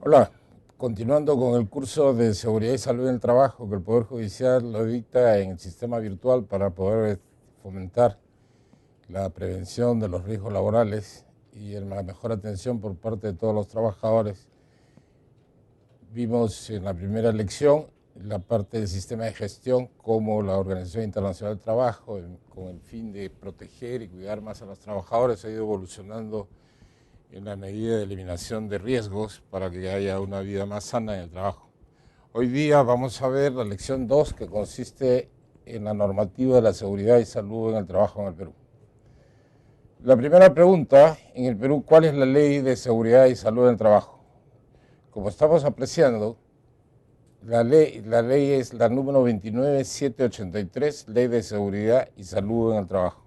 Hola, continuando con el curso de Seguridad y Salud en el Trabajo que el Poder Judicial lo dicta en el sistema virtual para poder fomentar la prevención de los riesgos laborales y la mejor atención por parte de todos los trabajadores. Vimos en la primera lección la parte del sistema de gestión, como la Organización Internacional del Trabajo, con el fin de proteger y cuidar más a los trabajadores, ha ido evolucionando en la medida de eliminación de riesgos para que haya una vida más sana en el trabajo. Hoy día vamos a ver la lección 2, que consiste en la normativa de la seguridad y salud en el trabajo en el Perú. La primera pregunta, en el Perú, ¿cuál es la ley de seguridad y salud en el trabajo? Como estamos apreciando, la ley es la número 29783, Ley de Seguridad y Salud en el Trabajo.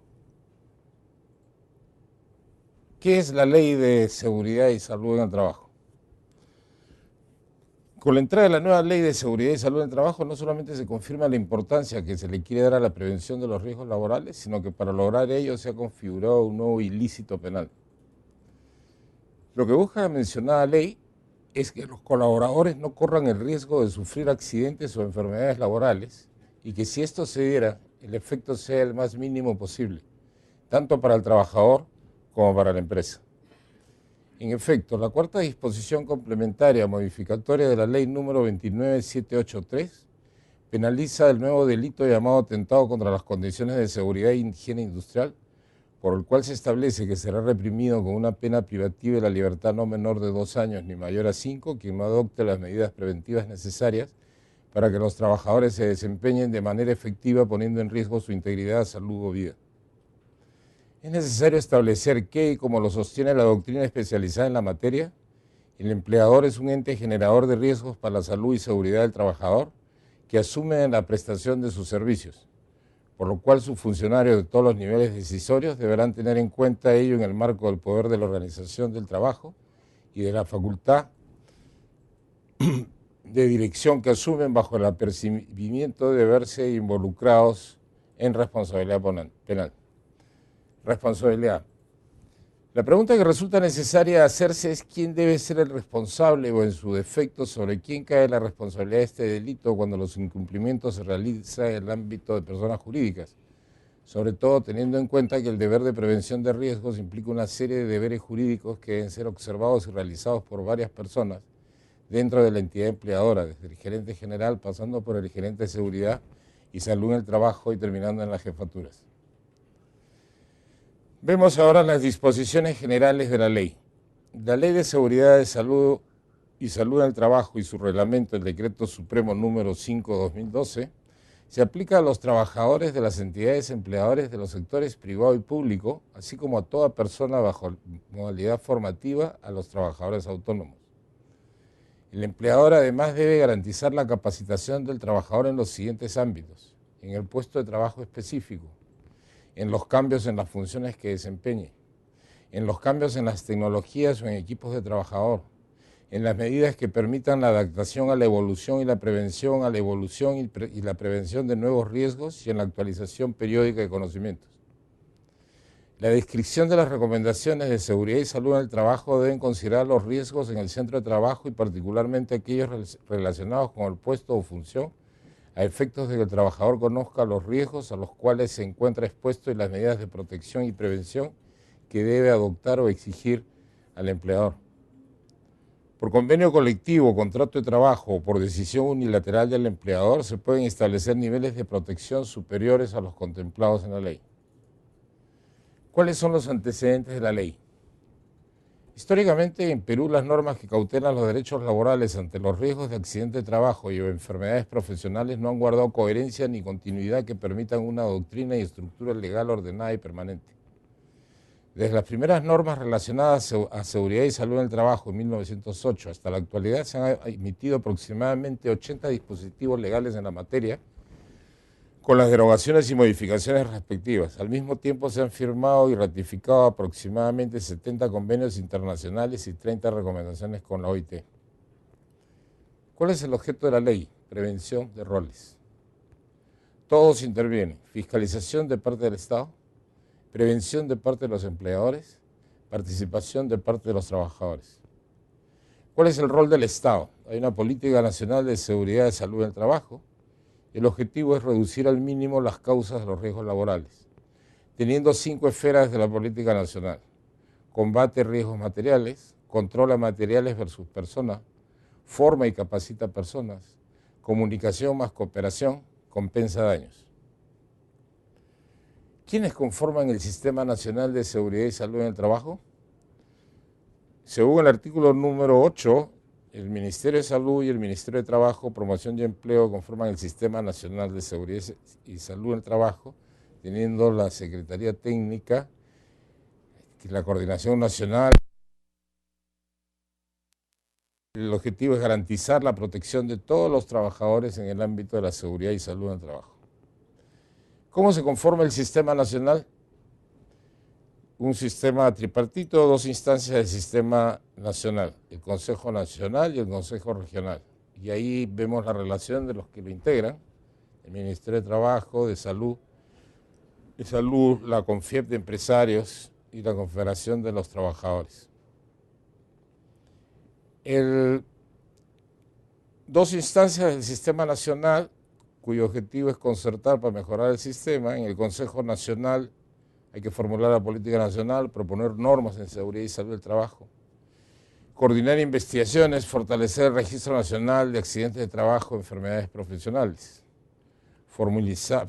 ¿Qué es la Ley de Seguridad y Salud en el Trabajo? Con la entrada de la nueva Ley de Seguridad y Salud en el Trabajo, no solamente se confirma la importancia que se le quiere dar a la prevención de los riesgos laborales, sino que para lograr ello se ha configurado un nuevo ilícito penal. Lo que busca la mencionada ley es que los colaboradores no corran el riesgo de sufrir accidentes o enfermedades laborales y que, si esto se diera, el efecto sea el más mínimo posible, tanto para el trabajador como para la empresa. En efecto, la cuarta disposición complementaria modificatoria de la ley número 29783 penaliza el nuevo delito llamado atentado contra las condiciones de seguridad e higiene industrial, por el cual se establece que será reprimido con una pena privativa de la libertad no menor de 2 años ni mayor a 5 quien no adopte las medidas preventivas necesarias para que los trabajadores se desempeñen de manera efectiva, poniendo en riesgo su integridad, salud o vida. Es necesario establecer que, como lo sostiene la doctrina especializada en la materia, el empleador es un ente generador de riesgos para la salud y seguridad del trabajador que asume en la prestación de sus servicios, por lo cual sus funcionarios de todos los niveles decisorios deberán tener en cuenta ello en el marco del poder de la organización del trabajo y de la facultad de dirección que asumen bajo el apercibimiento de verse involucrados en responsabilidad penal. Responsabilidad. La pregunta que resulta necesaria hacerse es quién debe ser el responsable o, en su defecto, sobre quién cae la responsabilidad de este delito cuando los incumplimientos se realizan en el ámbito de personas jurídicas, sobre todo teniendo en cuenta que el deber de prevención de riesgos implica una serie de deberes jurídicos que deben ser observados y realizados por varias personas dentro de la entidad empleadora, desde el gerente general pasando por el gerente de seguridad y salud en el trabajo y terminando en las jefaturas. Vemos ahora las disposiciones generales de la ley. La Ley de Seguridad de Salud y Salud en el Trabajo y su reglamento, el Decreto Supremo número 5/2012, se aplica a los trabajadores de las entidades empleadores de los sectores privado y público, así como a toda persona bajo modalidad formativa, a los trabajadores autónomos. El empleador además debe garantizar la capacitación del trabajador en los siguientes ámbitos: en el puesto de trabajo específico, en los cambios en las funciones que desempeñe, en los cambios en las tecnologías o en equipos de trabajador, en las medidas que permitan la adaptación a la evolución y la prevención a la evolución y la prevención de nuevos riesgos, y en la actualización periódica de conocimientos. La descripción de las recomendaciones de seguridad y salud en el trabajo deben considerar los riesgos en el centro de trabajo y particularmente aquellos relacionados con el puesto o función, a efectos de que el trabajador conozca los riesgos a los cuales se encuentra expuesto y las medidas de protección y prevención que debe adoptar o exigir al empleador. Por convenio colectivo, contrato de trabajo o por decisión unilateral del empleador se pueden establecer niveles de protección superiores a los contemplados en la ley. ¿Cuáles son los antecedentes de la ley? Históricamente, en Perú, las normas que cautelan los derechos laborales ante los riesgos de accidente de trabajo y enfermedades profesionales no han guardado coherencia ni continuidad que permitan una doctrina y estructura legal ordenada y permanente. Desde las primeras normas relacionadas a seguridad y salud en el trabajo en 1908 hasta la actualidad se han emitido aproximadamente 80 dispositivos legales en la materia, con las derogaciones y modificaciones respectivas. Al mismo tiempo se han firmado y ratificado aproximadamente 70 convenios internacionales y 30 recomendaciones con la OIT. ¿Cuál es el objeto de la ley? Prevención de roles. Todos intervienen: fiscalización de parte del Estado, prevención de parte de los empleadores, participación de parte de los trabajadores. ¿Cuál es el rol del Estado? Hay una política nacional de seguridad y salud en el trabajo. El objetivo es reducir al mínimo las causas de los riesgos laborales, teniendo 5 esferas de la política nacional: combate riesgos materiales, controla materiales versus personas, forma y capacita personas, comunicación más cooperación, compensa daños. ¿Quiénes conforman el Sistema Nacional de Seguridad y Salud en el Trabajo? Según el artículo número 8, el Ministerio de Salud y el Ministerio de Trabajo, Promoción y Empleo conforman el Sistema Nacional de Seguridad y Salud en el Trabajo, teniendo la Secretaría Técnica, la Coordinación Nacional. El objetivo es garantizar la protección de todos los trabajadores en el ámbito de la seguridad y salud en el trabajo. ¿Cómo se conforma el Sistema Nacional? Un sistema tripartito, 2 instancias del Sistema Nacional, el Consejo Nacional y el Consejo Regional. Y ahí vemos la relación de los que lo integran: el Ministerio de Trabajo, de Salud, la CONFIEP de Empresarios y la Confederación de los Trabajadores. 2 instancias del Sistema Nacional, cuyo objetivo es concertar para mejorar el sistema. En el Consejo Nacional hay que formular la política nacional, proponer normas en seguridad y salud del trabajo, coordinar investigaciones, fortalecer el Registro Nacional de Accidentes de Trabajo y Enfermedades Profesionales, formular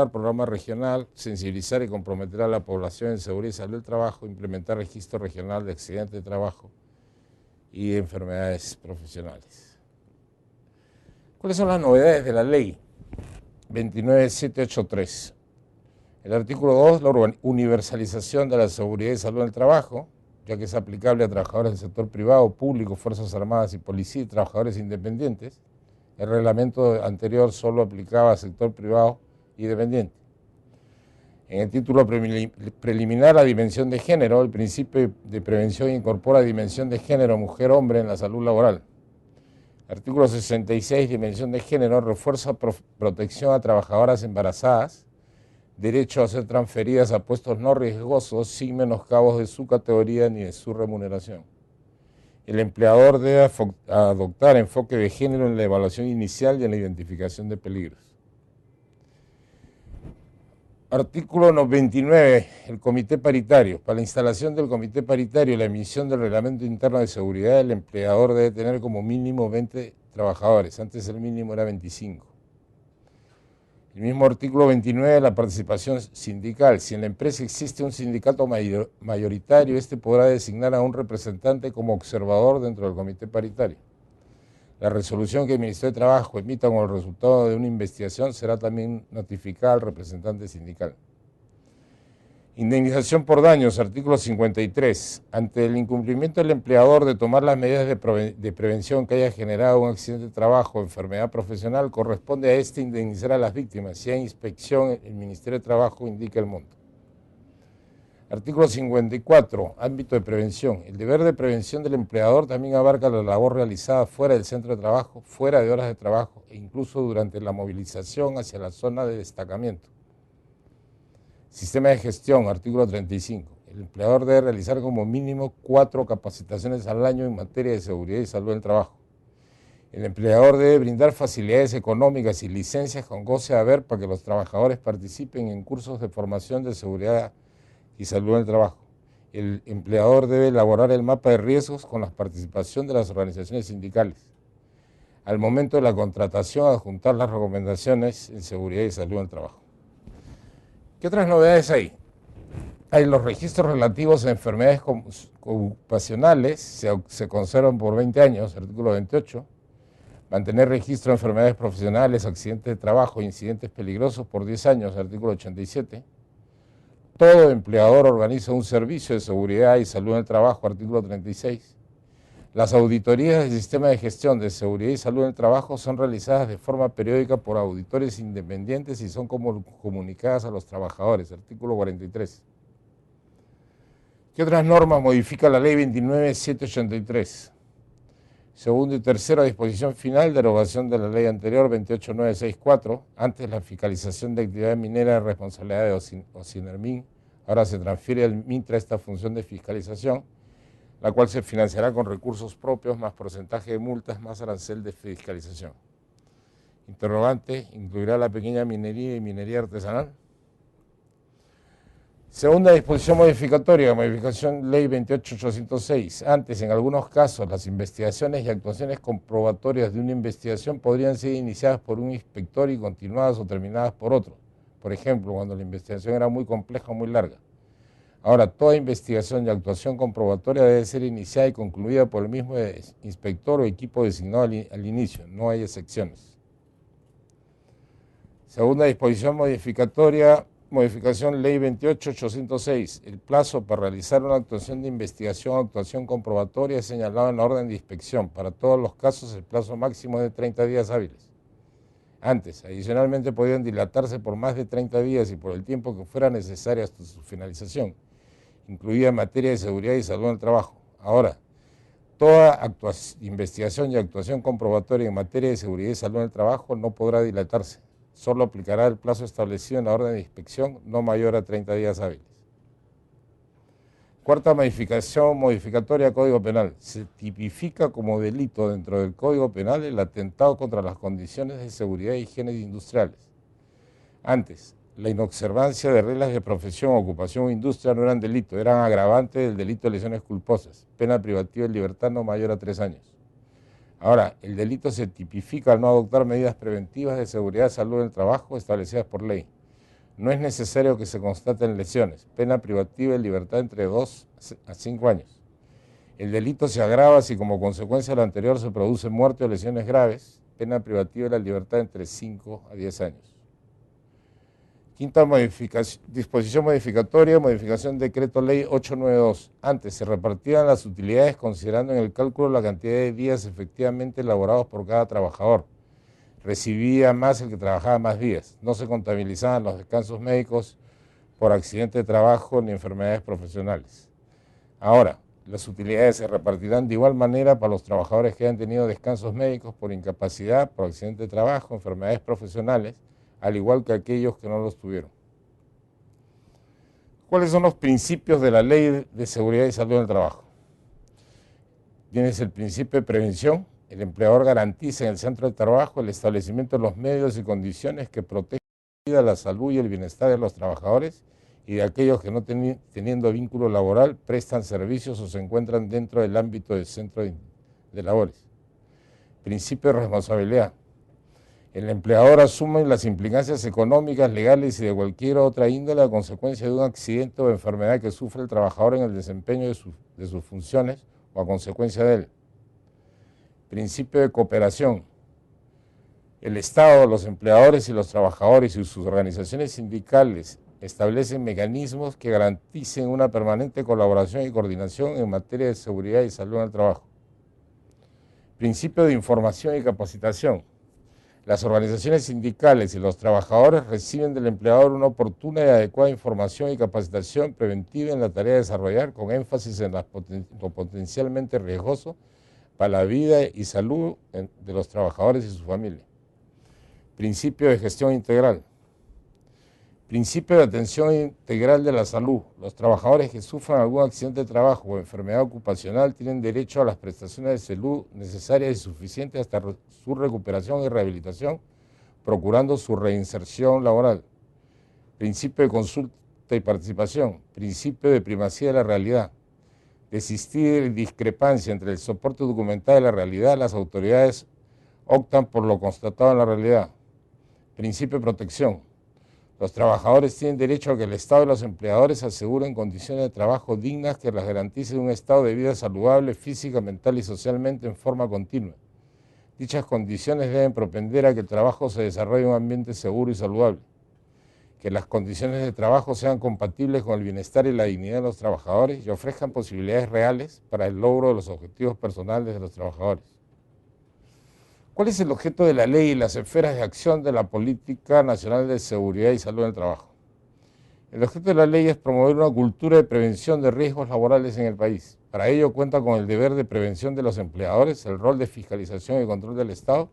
programa regional, sensibilizar y comprometer a la población en seguridad y salud del trabajo, implementar registro regional de accidentes de trabajo y enfermedades profesionales. ¿Cuáles son las novedades de la ley 29783? El artículo 2, la universalización de la seguridad y salud en el trabajo, ya que es aplicable a trabajadores del sector privado, público, Fuerzas Armadas y Policía y trabajadores independientes. El reglamento anterior solo aplicaba al sector privado y dependiente. En el título preliminar, la dimensión de género, el principio de prevención incorpora dimensión de género mujer-hombre en la salud laboral. Artículo 66, dimensión de género, refuerza protección a trabajadoras embarazadas, derecho a ser transferidas a puestos no riesgosos sin menoscabos de su categoría ni de su remuneración. El empleador debe adoptar enfoque de género en la evaluación inicial y en la identificación de peligros. Artículo 99, el comité paritario. Para la instalación del comité paritario y la emisión del reglamento interno de seguridad, el empleador debe tener como mínimo 20 trabajadores. Antes el mínimo era 25. El mismo artículo 29, la participación sindical. Si en la empresa existe un sindicato mayoritario, este podrá designar a un representante como observador dentro del comité paritario. La resolución que el Ministerio de Trabajo emita como el resultado de una investigación será también notificada al representante sindical. Indemnización por daños, artículo 53. Ante el incumplimiento del empleador de tomar las medidas de prevención que haya generado un accidente de trabajo o enfermedad profesional, corresponde a este indemnizar a las víctimas. Si hay inspección, el Ministerio de Trabajo indica el monto. Artículo 54, ámbito de prevención. El deber de prevención del empleador también abarca la labor realizada fuera del centro de trabajo, fuera de horas de trabajo e incluso durante la movilización hacia la zona de destacamiento. Sistema de gestión, artículo 35. El empleador debe realizar como mínimo 4 capacitaciones al año en materia de seguridad y salud del trabajo. El empleador debe brindar facilidades económicas y licencias con goce de haber para que los trabajadores participen en cursos de formación de seguridad y salud del trabajo. El empleador debe elaborar el mapa de riesgos con la participación de las organizaciones sindicales. Al momento de la contratación, adjuntar las recomendaciones en seguridad y salud del trabajo. ¿Qué otras novedades hay? Hay los registros relativos a enfermedades ocupacionales, se conservan por 20 años, artículo 28. Mantener registro de enfermedades profesionales, accidentes de trabajo e incidentes peligrosos por 10 años, artículo 87. Todo empleador organiza un servicio de seguridad y salud en el trabajo, artículo 36. Las auditorías del sistema de gestión de seguridad y salud en el trabajo son realizadas de forma periódica por auditores independientes y son comunicadas a los trabajadores, artículo 43. ¿Qué otras normas modifica la ley 29783? Segundo y tercera disposición final, derogación de la ley anterior 28964, antes la fiscalización de actividad minera de responsabilidad de OCINERMIN, ahora se transfiere al MINTRA esta función de fiscalización. la cual se financiará con recursos propios, más porcentaje de multas, más arancel de fiscalización. Interrogante, ¿incluirá la pequeña minería y minería artesanal? Segunda disposición modificatoria, modificación ley 28806. Antes, en algunos casos, las investigaciones y actuaciones comprobatorias de una investigación podrían ser iniciadas por un inspector y continuadas o terminadas por otro. Por ejemplo, cuando la investigación era muy compleja o muy larga. Ahora, toda investigación y actuación comprobatoria debe ser iniciada y concluida por el mismo inspector o equipo designado al inicio. No hay excepciones. Segunda disposición modificatoria, modificación ley 28806. El plazo para realizar una actuación de investigación o actuación comprobatoria es señalado en la orden de inspección. Para todos los casos, el plazo máximo es de 30 días hábiles. Antes, adicionalmente, podían dilatarse por más de 30 días y por el tiempo que fuera necesario hasta su finalización, incluida en materia de seguridad y salud en el trabajo. Ahora, toda investigación y actuación comprobatoria en materia de seguridad y salud en el trabajo no podrá dilatarse. Solo aplicará el plazo establecido en la orden de inspección, no mayor a 30 días hábiles. Cuarta modificación modificatoria Código Penal. Se tipifica como delito dentro del Código Penal el atentado contra las condiciones de seguridad e higiene industriales. Antes, la inobservancia de reglas de profesión, ocupación o industria no eran delito, eran agravantes del delito de lesiones culposas, pena privativa de libertad no mayor a 3 años. Ahora, el delito se tipifica al no adoptar medidas preventivas de seguridad y salud en el trabajo establecidas por ley. No es necesario que se constaten lesiones, pena privativa de libertad entre 2 a 5 años. El delito se agrava si como consecuencia de lo anterior se produce muerte o lesiones graves, pena privativa de la libertad entre 5 a 10 años. Quinta disposición modificatoria, modificación decreto ley 892. Antes se repartían las utilidades considerando en el cálculo la cantidad de días efectivamente elaborados por cada trabajador. Recibía más el que trabajaba más días. No se contabilizaban los descansos médicos por accidente de trabajo ni enfermedades profesionales. Ahora, las utilidades se repartirán de igual manera para los trabajadores que hayan tenido descansos médicos por incapacidad, por accidente de trabajo, enfermedades profesionales, al igual que aquellos que no los tuvieron. ¿Cuáles son los principios de la Ley de Seguridad y Salud en el Trabajo? Tienes el principio de prevención. El empleador garantiza en el centro de trabajo el establecimiento de los medios y condiciones que protegen la salud y el bienestar de los trabajadores y de aquellos que no teniendo vínculo laboral prestan servicios o se encuentran dentro del ámbito del centro de labores. Principio de responsabilidad. El empleador asume las implicancias económicas, legales y de cualquier otra índole a consecuencia de un accidente o enfermedad que sufre el trabajador en el desempeño de sus funciones o a consecuencia de él. Principio de cooperación. El Estado, los empleadores y los trabajadores y sus organizaciones sindicales establecen mecanismos que garanticen una permanente colaboración y coordinación en materia de seguridad y salud en el trabajo. Principio de información y capacitación. Las organizaciones sindicales y los trabajadores reciben del empleador una oportuna y adecuada información y capacitación preventiva en la tarea de desarrollar con énfasis en lo potencialmente riesgoso para la vida y salud de los trabajadores y su familia. Principio de gestión integral. Principio de atención integral de la salud. Los trabajadores que sufran algún accidente de trabajo o enfermedad ocupacional tienen derecho a las prestaciones de salud necesarias y suficientes hasta su recuperación y rehabilitación, procurando su reinserción laboral. Principio de consulta y participación. Principio de primacía de la realidad. De existir discrepancia entre el soporte documental y la realidad, las autoridades optan por lo constatado en la realidad. Principio de protección. Los trabajadores tienen derecho a que el Estado y los empleadores aseguren condiciones de trabajo dignas que les garanticen un estado de vida saludable física, mental y socialmente en forma continua. Dichas condiciones deben propender a que el trabajo se desarrolle en un ambiente seguro y saludable, que las condiciones de trabajo sean compatibles con el bienestar y la dignidad de los trabajadores y ofrezcan posibilidades reales para el logro de los objetivos personales de los trabajadores. ¿Cuál es el objeto de la ley y las esferas de acción de la Política Nacional de Seguridad y Salud en el Trabajo? El objeto de la ley es promover una cultura de prevención de riesgos laborales en el país. Para ello cuenta con el deber de prevención de los empleadores, el rol de fiscalización y control del Estado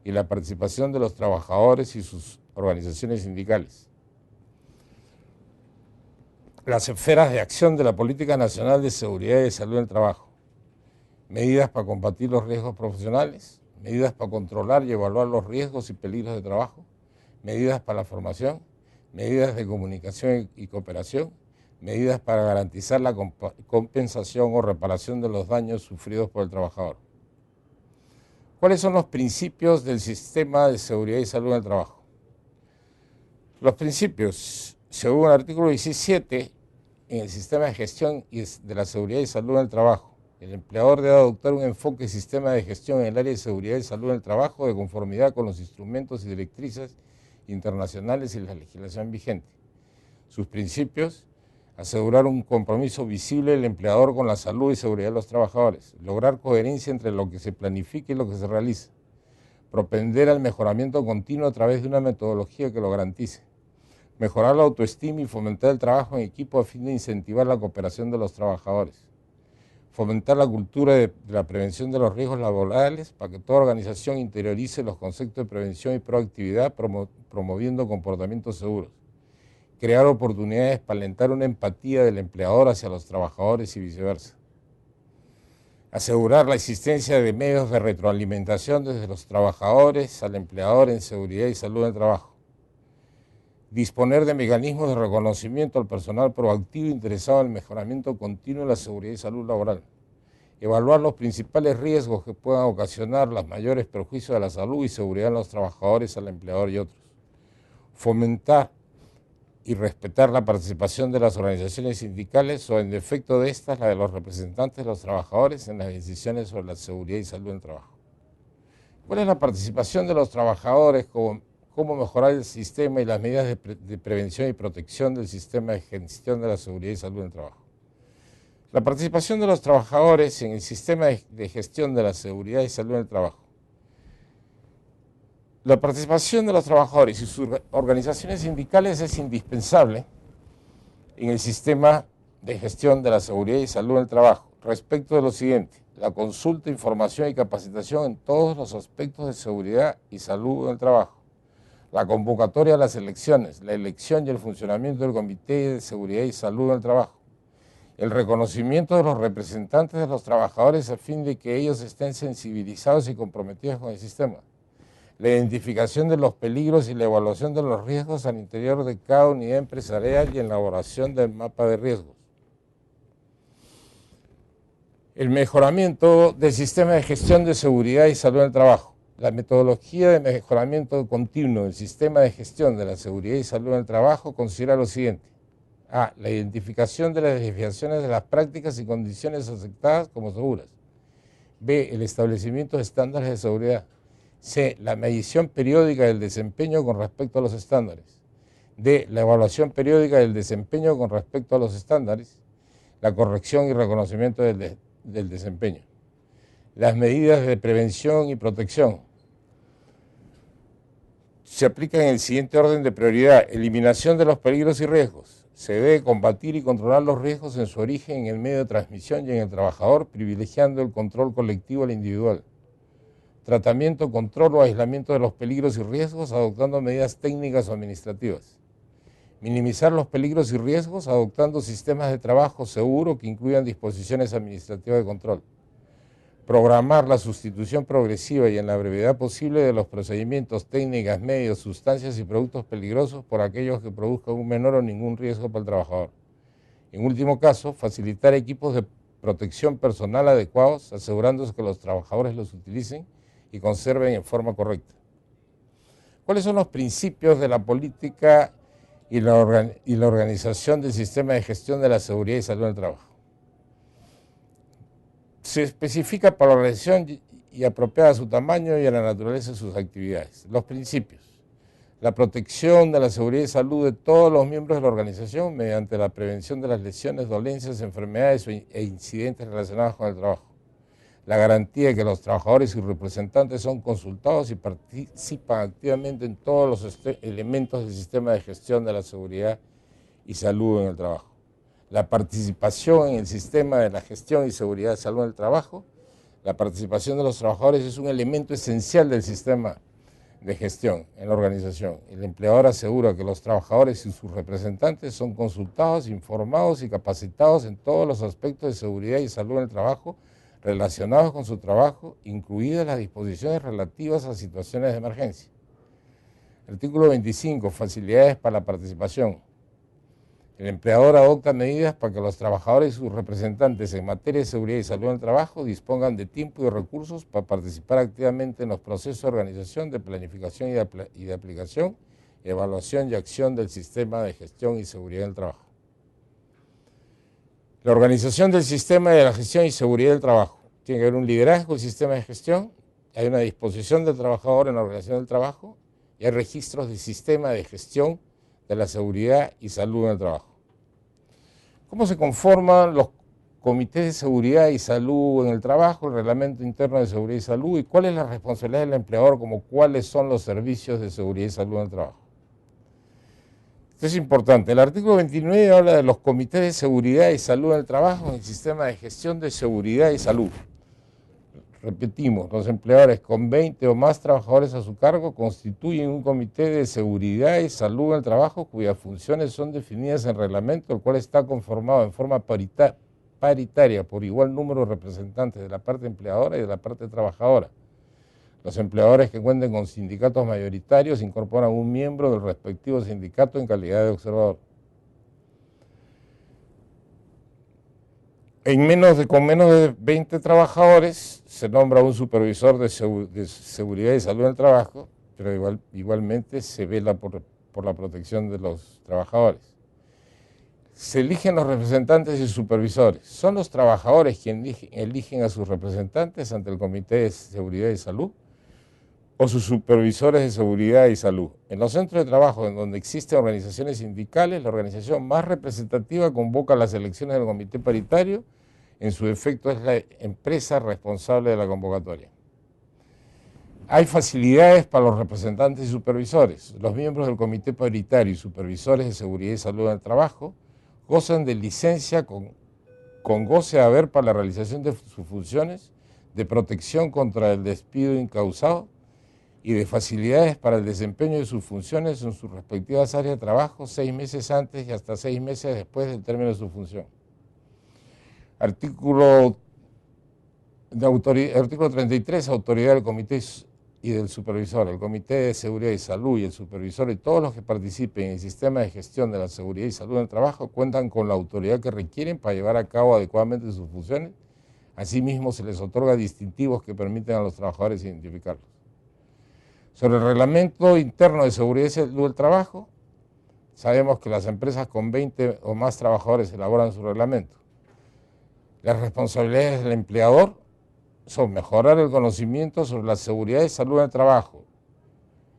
y la participación de los trabajadores y sus organizaciones sindicales. Las esferas de acción de la Política Nacional de Seguridad y Salud en el Trabajo. medidas para combatir los riesgos profesionales, medidas para controlar y evaluar los riesgos y peligros de trabajo, medidas para la formación, medidas de comunicación y cooperación, medidas para garantizar la compensación o reparación de los daños sufridos por el trabajador. ¿Cuáles son los principios del sistema de seguridad y salud en el trabajo? Los principios, según el artículo 17, en el sistema de gestión de la seguridad y salud en el trabajo, el empleador debe adoptar un enfoque de sistema de gestión en el área de seguridad y salud en el trabajo de conformidad con los instrumentos y directrices internacionales y la legislación vigente. Sus principios: asegurar un compromiso visible del empleador con la salud y seguridad de los trabajadores, lograr coherencia entre lo que se planifica y lo que se realiza, propender al mejoramiento continuo a través de una metodología que lo garantice, mejorar la autoestima y fomentar el trabajo en equipo a fin de incentivar la cooperación de los trabajadores, fomentar la cultura de la prevención de los riesgos laborales para que toda organización interiorice los conceptos de prevención y proactividad promoviendo comportamientos seguros, crear oportunidades para alentar una empatía del empleador hacia los trabajadores y viceversa, asegurar la existencia de medios de retroalimentación desde los trabajadores al empleador en seguridad y salud del trabajo, disponer de mecanismos de reconocimiento al personal proactivo interesado en el mejoramiento continuo de la seguridad y salud laboral, evaluar los principales riesgos que puedan ocasionar los mayores perjuicios a la salud y seguridad de los trabajadores, al empleador y otros, fomentar y respetar la participación de las organizaciones sindicales o, en defecto de estas, la de los representantes de los trabajadores en las decisiones sobre la seguridad y salud del trabajo. ¿Cuál es la participación de los trabajadores? ¿Cómo mejorar el sistema y las medidas de prevención y protección del sistema de gestión de la seguridad y salud del trabajo? La participación de los trabajadores en el sistema de gestión de la seguridad y salud del trabajo. La participación de los trabajadores y sus organizaciones sindicales es indispensable en el sistema de gestión de la seguridad y salud del trabajo respecto de lo siguiente: la consulta, información y capacitación en todos los aspectos de seguridad y salud del trabajo, la convocatoria a las elecciones, la elección y el funcionamiento del Comité de Seguridad y Salud del Trabajo, el reconocimiento de los representantes de los trabajadores a fin de que ellos estén sensibilizados y comprometidos con el sistema, la identificación de los peligros y la evaluación de los riesgos al interior de cada unidad empresarial y en la elaboración del mapa de riesgos. El mejoramiento del sistema de gestión de seguridad y salud del trabajo. La metodología de mejoramiento continuo del sistema de gestión de la seguridad y salud del trabajo considera lo siguiente: A. La identificación de las desviaciones de las prácticas y condiciones aceptadas como seguras. B. El establecimiento de estándares de seguridad. C. La medición periódica del desempeño con respecto a los estándares. D. La evaluación periódica del desempeño con respecto a los estándares. La corrección y reconocimiento del desempeño. Las medidas de prevención y protección se aplican en el siguiente orden de prioridad: eliminación de los peligros y riesgos. Se debe combatir y controlar los riesgos en su origen, en el medio de transmisión y en el trabajador, privilegiando el control colectivo al individual. Tratamiento, control o aislamiento de los peligros y riesgos, adoptando medidas técnicas o administrativas. Minimizar los peligros y riesgos, adoptando sistemas de trabajo seguro que incluyan disposiciones administrativas de control. Programar la sustitución progresiva y en la brevedad posible de los procedimientos, técnicas, medios, sustancias y productos peligrosos por aquellos que produzcan un menor o ningún riesgo para el trabajador. En último caso, facilitar equipos de protección personal adecuados, asegurándose que los trabajadores los utilicen y conserven en forma correcta. ¿Cuáles son los principios de la política y la organización del sistema de gestión de la seguridad y salud del trabajo? Se especifica para la organización y apropiada a su tamaño y a la naturaleza de sus actividades. Los principios: la protección de la seguridad y salud de todos los miembros de la organización mediante la prevención de las lesiones, dolencias, enfermedades e incidentes relacionados con el trabajo. La garantía de que los trabajadores y representantes son consultados y participan activamente en todos los elementos del sistema de gestión de la seguridad y salud en el trabajo. La participación en el sistema de la gestión y seguridad de salud en el trabajo. La participación de los trabajadores es un elemento esencial del sistema de gestión en la organización. El empleador asegura que los trabajadores y sus representantes son consultados, informados y capacitados en todos los aspectos de seguridad y salud en el trabajo, relacionados con su trabajo, incluidas las disposiciones relativas a situaciones de emergencia. Artículo 25. Facilidades para la participación. El empleador adopta medidas para que los trabajadores y sus representantes en materia de seguridad y salud en el trabajo dispongan de tiempo y recursos para participar activamente en los procesos de organización, de planificación y de aplicación, evaluación y acción del sistema de gestión y seguridad del trabajo. La organización del sistema de la gestión y seguridad del trabajo. Tiene que haber un liderazgo del sistema de gestión, hay una disposición del trabajador en la organización del trabajo y hay registros del sistema de gestión de la seguridad y salud en el trabajo. ¿Cómo se conforman los comités de seguridad y salud en el trabajo, el reglamento interno de seguridad y salud y cuál es la responsabilidad del empleador como cuáles son los servicios de seguridad y salud en el trabajo? Esto es importante. El artículo 29 habla de los comités de seguridad y salud en el trabajo en el sistema de gestión de seguridad y salud. Repetimos, los empleadores con 20 o más trabajadores a su cargo constituyen un comité de seguridad y salud en el trabajo cuyas funciones son definidas en reglamento, el cual está conformado en forma paritaria por igual número de representantes de la parte empleadora y de la parte trabajadora. Los empleadores que cuenten con sindicatos mayoritarios incorporan un miembro del respectivo sindicato en calidad de observador. Con menos de 20 trabajadores se nombra un supervisor de seguridad y salud en el trabajo, pero igualmente se vela por la protección de los trabajadores. Se eligen los representantes y supervisores. Son los trabajadores quienes eligen a sus representantes ante el Comité de Seguridad y Salud o sus supervisores de seguridad y salud. En los centros de trabajo en donde existen organizaciones sindicales, la organización más representativa convoca las elecciones del comité paritario. En su efecto es la empresa responsable de la convocatoria. Hay facilidades para los representantes y supervisores. Los miembros del comité paritario y supervisores de seguridad y salud en el trabajo gozan de licencia con goce de haber para la realización de sus funciones, de protección contra el despido incausado y de facilidades para el desempeño de sus funciones en sus respectivas áreas de trabajo 6 meses antes y hasta 6 meses después del término de su función. Artículo 33, autoridad del comité y del supervisor. El comité de seguridad y salud y el supervisor y todos los que participen en el sistema de gestión de la seguridad y salud en el trabajo cuentan con la autoridad que requieren para llevar a cabo adecuadamente sus funciones. Asimismo, se les otorga distintivos que permiten a los trabajadores identificarlos. Sobre el reglamento interno de seguridad y salud del trabajo, sabemos que las empresas con 20 o más trabajadores elaboran su reglamento. Las responsabilidades del empleador son mejorar el conocimiento sobre la seguridad y salud en el trabajo.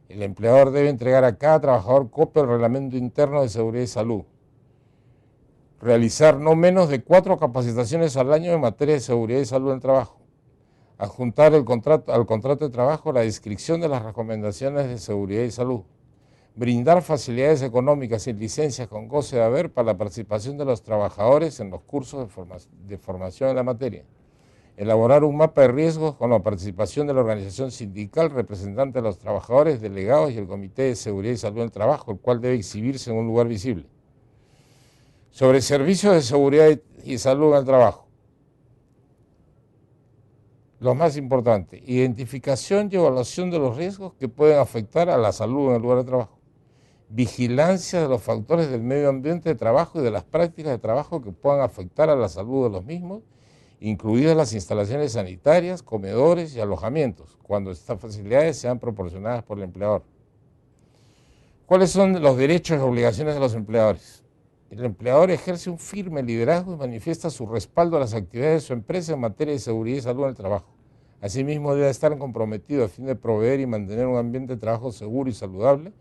El empleador debe entregar a cada trabajador copia del reglamento interno de seguridad y salud. Realizar no menos de 4 capacitaciones al año en materia de seguridad y salud en el trabajo. Adjuntar al contrato de trabajo la descripción de las recomendaciones de seguridad y salud. Brindar facilidades económicas y licencias con goce de haber para la participación de los trabajadores en los cursos de formación en la materia. Elaborar un mapa de riesgos con la participación de la organización sindical, representante de los trabajadores, delegados y el Comité de Seguridad y Salud en el Trabajo, el cual debe exhibirse en un lugar visible. Sobre servicios de seguridad y salud en el trabajo. Lo más importante, identificación y evaluación de los riesgos que pueden afectar a la salud en el lugar de trabajo. Vigilancia de los factores del medio ambiente de trabajo y de las prácticas de trabajo que puedan afectar a la salud de los mismos, incluidas las instalaciones sanitarias, comedores y alojamientos, cuando estas facilidades sean proporcionadas por el empleador. ¿Cuáles son los derechos y obligaciones de los empleadores? El empleador ejerce un firme liderazgo y manifiesta su respaldo a las actividades de su empresa en materia de seguridad y salud en el trabajo. Asimismo, debe estar comprometido a fin de proveer y mantener un ambiente de trabajo seguro y saludable,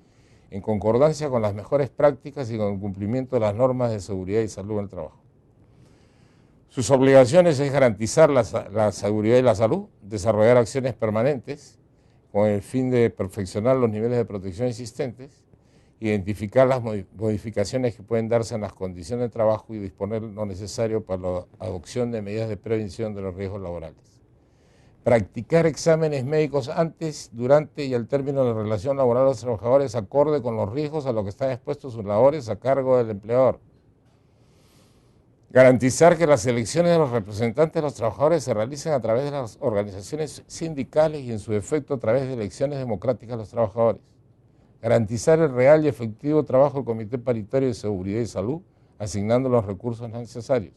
en concordancia con las mejores prácticas y con el cumplimiento de las normas de seguridad y salud en el trabajo. Sus obligaciones es garantizar la seguridad y la salud, desarrollar acciones permanentes con el fin de perfeccionar los niveles de protección existentes, identificar las modificaciones que pueden darse en las condiciones de trabajo y disponer lo necesario para la adopción de medidas de prevención de los riesgos laborales. Practicar exámenes médicos antes, durante y al término de la relación laboral de los trabajadores acorde con los riesgos a los que están expuestos sus labores a cargo del empleador. Garantizar que las elecciones de los representantes de los trabajadores se realicen a través de las organizaciones sindicales y en su efecto a través de elecciones democráticas de los trabajadores. Garantizar el real y efectivo trabajo del Comité Paritario de Seguridad y Salud, asignando los recursos necesarios.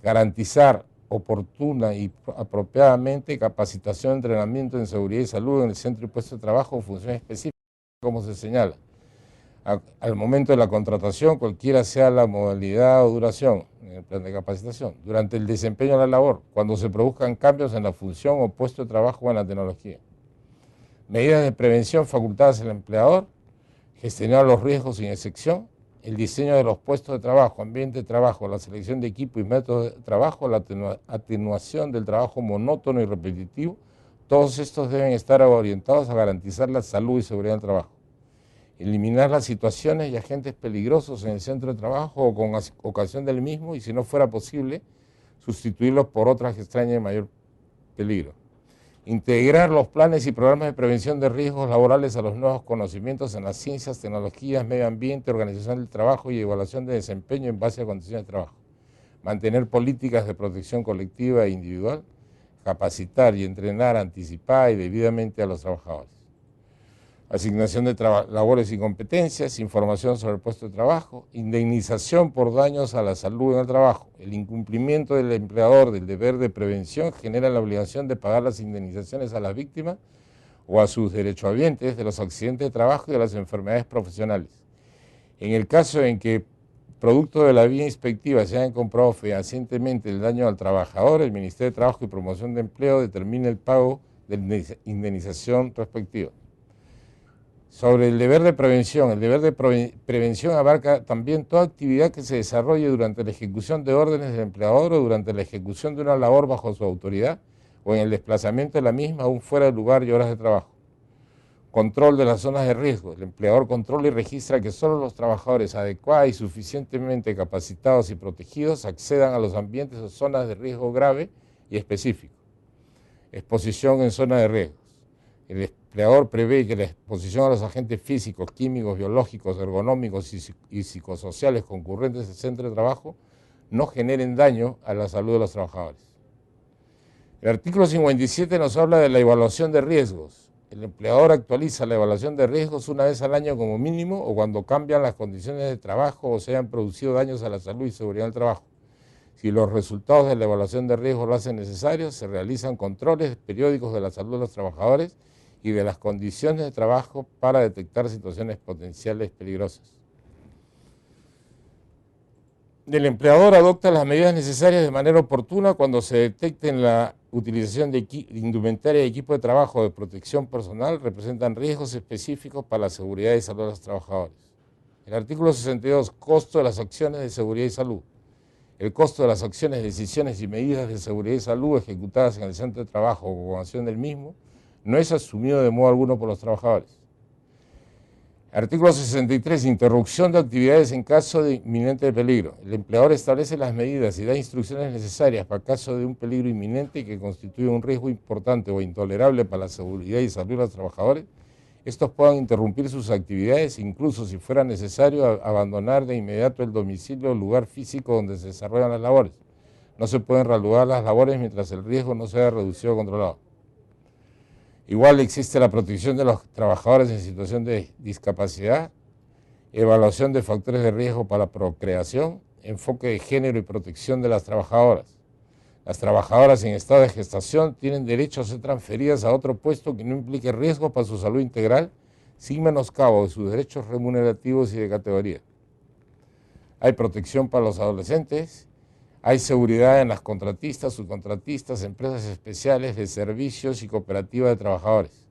Garantizar oportuna y apropiadamente capacitación, entrenamiento en seguridad y salud en el centro y puesto de trabajo o función específica, como se señala. Al momento de la contratación, cualquiera sea la modalidad o duración en el plan de capacitación, durante el desempeño de la labor, cuando se produzcan cambios en la función o puesto de trabajo o en la tecnología. Medidas de prevención facultadas al empleador, gestionar los riesgos sin excepción, el diseño de los puestos de trabajo, ambiente de trabajo, la selección de equipo y métodos de trabajo, la atenuación del trabajo monótono y repetitivo, todos estos deben estar orientados a garantizar la salud y seguridad del trabajo. Eliminar las situaciones y agentes peligrosos en el centro de trabajo o con ocasión del mismo y, si no fuera posible, sustituirlos por otras que extrañen mayor peligro. Integrar los planes y programas de prevención de riesgos laborales a los nuevos conocimientos en las ciencias, tecnologías, medio ambiente, organización del trabajo y evaluación de desempeño en base a condiciones de trabajo. Mantener políticas de protección colectiva e individual. Capacitar y entrenar anticipada y debidamente a los trabajadores. Asignación de labores y competencias, información sobre el puesto de trabajo, indemnización por daños a la salud en el trabajo. El incumplimiento del empleador del deber de prevención genera la obligación de pagar las indemnizaciones a las víctimas o a sus derechohabientes de los accidentes de trabajo y de las enfermedades profesionales. En el caso en que, producto de la vía inspectiva, se haya comprobado fehacientemente el daño al trabajador, el Ministerio de Trabajo y Promoción de Empleo determina el pago de la indemnización respectiva. Sobre el deber de prevención. El deber de prevención abarca también toda actividad que se desarrolle durante la ejecución de órdenes del empleador o durante la ejecución de una labor bajo su autoridad o en el desplazamiento de la misma aún fuera del lugar y horas de trabajo. Control de las zonas de riesgo. El empleador controla y registra que solo los trabajadores adecuados y suficientemente capacitados y protegidos accedan a los ambientes o zonas de riesgo grave y específico. Exposición en zona de riesgos. El empleador prevé que la exposición a los agentes físicos, químicos, biológicos, ergonómicos y psicosociales concurrentes del centro de trabajo no generen daño a la salud de los trabajadores. El artículo 57 nos habla de la evaluación de riesgos. El empleador actualiza la evaluación de riesgos una vez al año como mínimo o cuando cambian las condiciones de trabajo o se hayan producido daños a la salud y seguridad del trabajo. Si los resultados de la evaluación de riesgos lo hacen necesario, se realizan controles periódicos de la salud de los trabajadores y de las condiciones de trabajo para detectar situaciones potenciales peligrosas. El empleador adopta las medidas necesarias de manera oportuna cuando se detecten la utilización de indumentaria y equipo de trabajo de protección personal representan riesgos específicos para la seguridad y salud de los trabajadores. El artículo 62, costo de las acciones de seguridad y salud. El costo de las acciones, decisiones y medidas de seguridad y salud ejecutadas en el centro de trabajo o con acción del mismo no es asumido de modo alguno por los trabajadores. Artículo 63. Interrupción de actividades en caso de inminente peligro. El empleador establece las medidas y da instrucciones necesarias para caso de un peligro inminente que constituya un riesgo importante o intolerable para la seguridad y salud de los trabajadores. Estos puedan interrumpir sus actividades, incluso si fuera necesario abandonar de inmediato el domicilio o lugar físico donde se desarrollan las labores. No se pueden reanudar las labores mientras el riesgo no sea reducido o controlado. Igual existe la protección de los trabajadores en situación de discapacidad, evaluación de factores de riesgo para la procreación, enfoque de género y protección de las trabajadoras. Las trabajadoras en estado de gestación tienen derecho a ser transferidas a otro puesto que no implique riesgo para su salud integral, sin menoscabo de sus derechos remunerativos y de categoría. Hay protección para los adolescentes. Hay seguridad en las contratistas, subcontratistas, empresas especiales de servicios y cooperativas de trabajadores.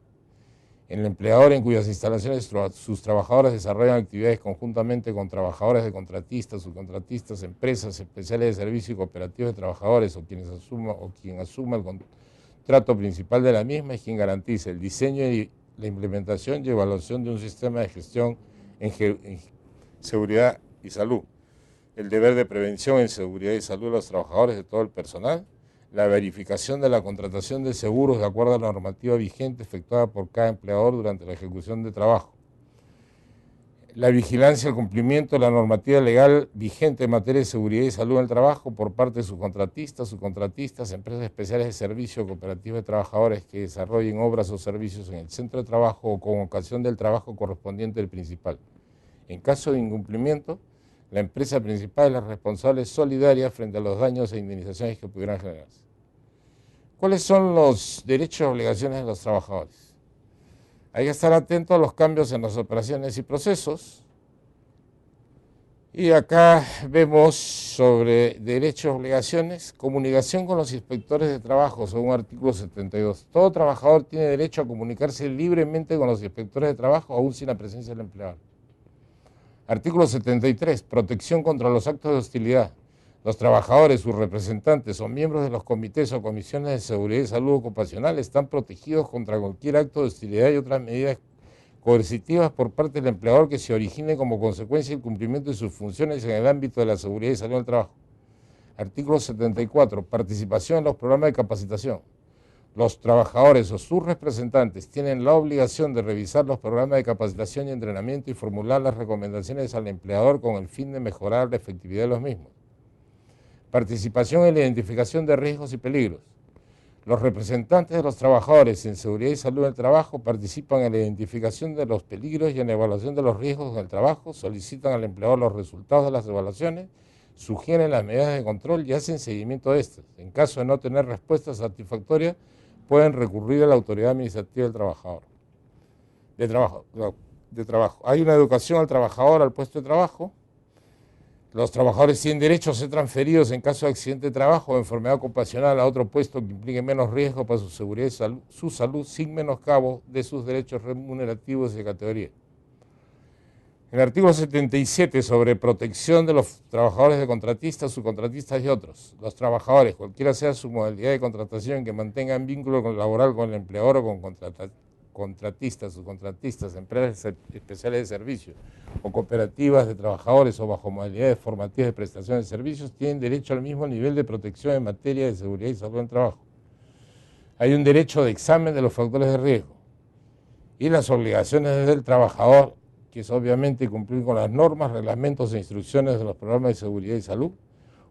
En el empleador en cuyas instalaciones sus trabajadores desarrollan actividades conjuntamente con trabajadores de contratistas, subcontratistas, empresas especiales de servicios y cooperativas de trabajadores o quien asuma el contrato principal de la misma es quien garantiza el diseño y la implementación y evaluación de un sistema de gestión en seguridad y salud. El deber de prevención en seguridad y salud de los trabajadores de todo el personal, la verificación de la contratación de seguros de acuerdo a la normativa vigente efectuada por cada empleador durante la ejecución de trabajo, la vigilancia al cumplimiento de la normativa legal vigente en materia de seguridad y salud en el trabajo por parte de subcontratistas, empresas especiales de servicio, cooperativas de trabajadores que desarrollen obras o servicios en el centro de trabajo o con ocasión del trabajo correspondiente del principal. En caso de incumplimiento, la empresa principal es la responsable solidaria frente a los daños e indemnizaciones que pudieran generarse. ¿Cuáles son los derechos y obligaciones de los trabajadores? Hay que estar atento a los cambios en las operaciones y procesos. Y acá vemos sobre derechos y obligaciones, comunicación con los inspectores de trabajo, según artículo 72. Todo trabajador tiene derecho a comunicarse libremente con los inspectores de trabajo, aún sin la presencia del empleador. Artículo 73, protección contra los actos de hostilidad. Los trabajadores, sus representantes o miembros de los comités o comisiones de seguridad y salud ocupacional están protegidos contra cualquier acto de hostilidad y otras medidas coercitivas por parte del empleador que se origine como consecuencia del cumplimiento de sus funciones en el ámbito de la seguridad y salud del trabajo. Artículo 74, participación en los programas de capacitación. Los trabajadores o sus representantes tienen la obligación de revisar los programas de capacitación y entrenamiento y formular las recomendaciones al empleador con el fin de mejorar la efectividad de los mismos. Participación en la identificación de riesgos y peligros. Los representantes de los trabajadores en seguridad y salud del trabajo participan en la identificación de los peligros y en la evaluación de los riesgos del trabajo, solicitan al empleador los resultados de las evaluaciones, sugieren las medidas de control y hacen seguimiento de estas. En caso de no tener respuesta satisfactoria, pueden recurrir a la autoridad administrativa del trabajador. De trabajo. Hay una educación al trabajador al puesto de trabajo. Los trabajadores tienen derecho a ser transferidos en caso de accidente de trabajo o enfermedad ocupacional a otro puesto que implique menos riesgo para su seguridad y su salud, sin menoscabo de sus derechos remunerativos y de categoría. El artículo 77 sobre protección de los trabajadores de contratistas, subcontratistas y otros. Los trabajadores, cualquiera sea su modalidad de contratación, que mantengan vínculo laboral con el empleador o con contratistas, subcontratistas, empresas especiales de servicios o cooperativas de trabajadores o bajo modalidades formativas de prestación de servicios, tienen derecho al mismo nivel de protección en materia de seguridad y salud en el trabajo. Hay un derecho de examen de los factores de riesgo y las obligaciones del trabajador, que es obviamente cumplir con las normas, reglamentos e instrucciones de los programas de seguridad y salud,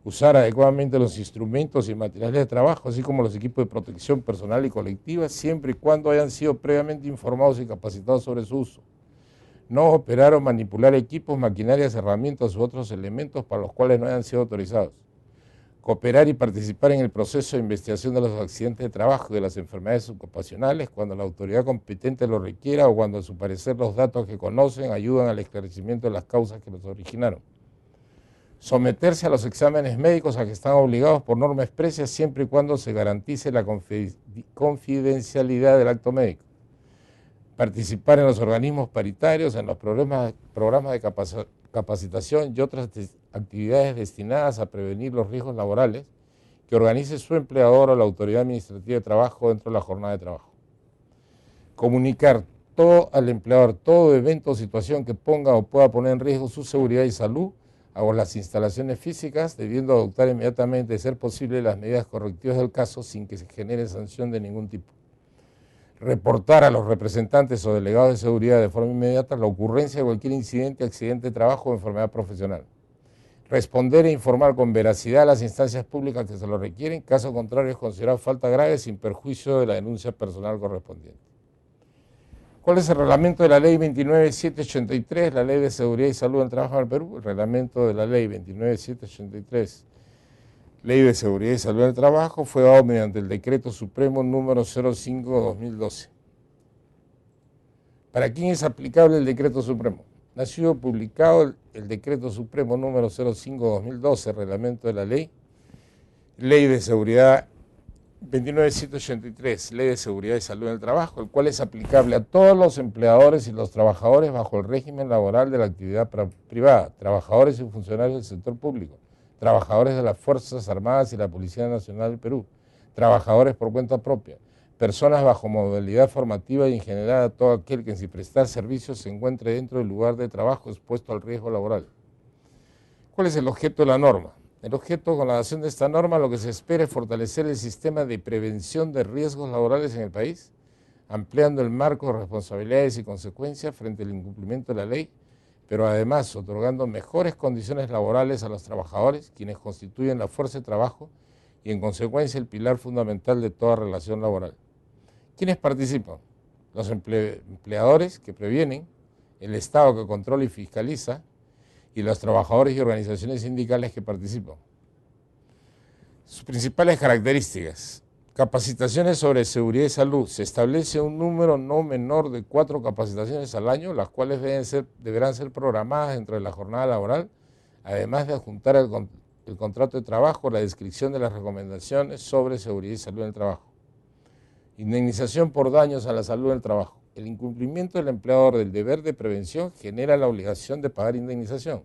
usar adecuadamente los instrumentos y materiales de trabajo, así como los equipos de protección personal y colectiva, siempre y cuando hayan sido previamente informados y capacitados sobre su uso. No operar o manipular equipos, maquinarias, herramientas u otros elementos para los cuales no hayan sido autorizados. Cooperar y participar en el proceso de investigación de los accidentes de trabajo y de las enfermedades ocupacionales cuando la autoridad competente lo requiera o cuando a su parecer los datos que conocen ayudan al esclarecimiento de las causas que los originaron. Someterse a los exámenes médicos a que están obligados por norma expresa siempre y cuando se garantice la confidencialidad del acto médico. Participar en los organismos paritarios, en los programas de capacitación y otras actividades destinadas a prevenir los riesgos laborales que organice su empleador o la autoridad administrativa de trabajo dentro de la jornada de trabajo. Comunicar al empleador todo evento o situación que ponga o pueda poner en riesgo su seguridad y salud o las instalaciones físicas, debiendo adoptar inmediatamente, de ser posible, las medidas correctivas del caso sin que se genere sanción de ningún tipo. Reportar a los representantes o delegados de seguridad de forma inmediata la ocurrencia de cualquier incidente, accidente de trabajo o enfermedad profesional. Responder e informar con veracidad a las instancias públicas que se lo requieren, caso contrario es considerado falta grave sin perjuicio de la denuncia personal correspondiente. ¿Cuál es el reglamento de la ley 29783, la ley de seguridad y salud del trabajo en el Perú? El reglamento de la ley 29783, ley de seguridad y salud del trabajo, fue dado mediante el decreto supremo número 05/2012. ¿Para quién es aplicable el decreto supremo? Ha sido publicado el decreto supremo número 05/2012, reglamento de la ley de seguridad 29783, Ley de Seguridad y Salud en el Trabajo, el cual es aplicable a todos los empleadores y los trabajadores bajo el régimen laboral de la actividad privada, trabajadores y funcionarios del sector público, trabajadores de las Fuerzas Armadas y la Policía Nacional del Perú, trabajadores por cuenta propia, personas bajo modalidad formativa y en general a todo aquel que sin prestar servicios se encuentre dentro del lugar de trabajo expuesto al riesgo laboral. ¿Cuál es el objeto de la norma? El objeto con la adopción de esta norma, lo que se espera es fortalecer el sistema de prevención de riesgos laborales en el país, ampliando el marco de responsabilidades y consecuencias frente al incumplimiento de la ley, pero además otorgando mejores condiciones laborales a los trabajadores, quienes constituyen la fuerza de trabajo y en consecuencia el pilar fundamental de toda relación laboral. ¿Quiénes participan? Los empleadores que previenen, el Estado que controla y fiscaliza, y los trabajadores y organizaciones sindicales que participan. Sus principales características: capacitaciones sobre seguridad y salud. Se establece un número no menor de 4 capacitaciones al año, las cuales deberán ser programadas dentro de la jornada laboral, además de adjuntar el contrato de trabajo, la descripción de las recomendaciones sobre seguridad y salud en el trabajo. Indemnización por daños a la salud del trabajo. El incumplimiento del empleador del deber de prevención genera la obligación de pagar indemnización.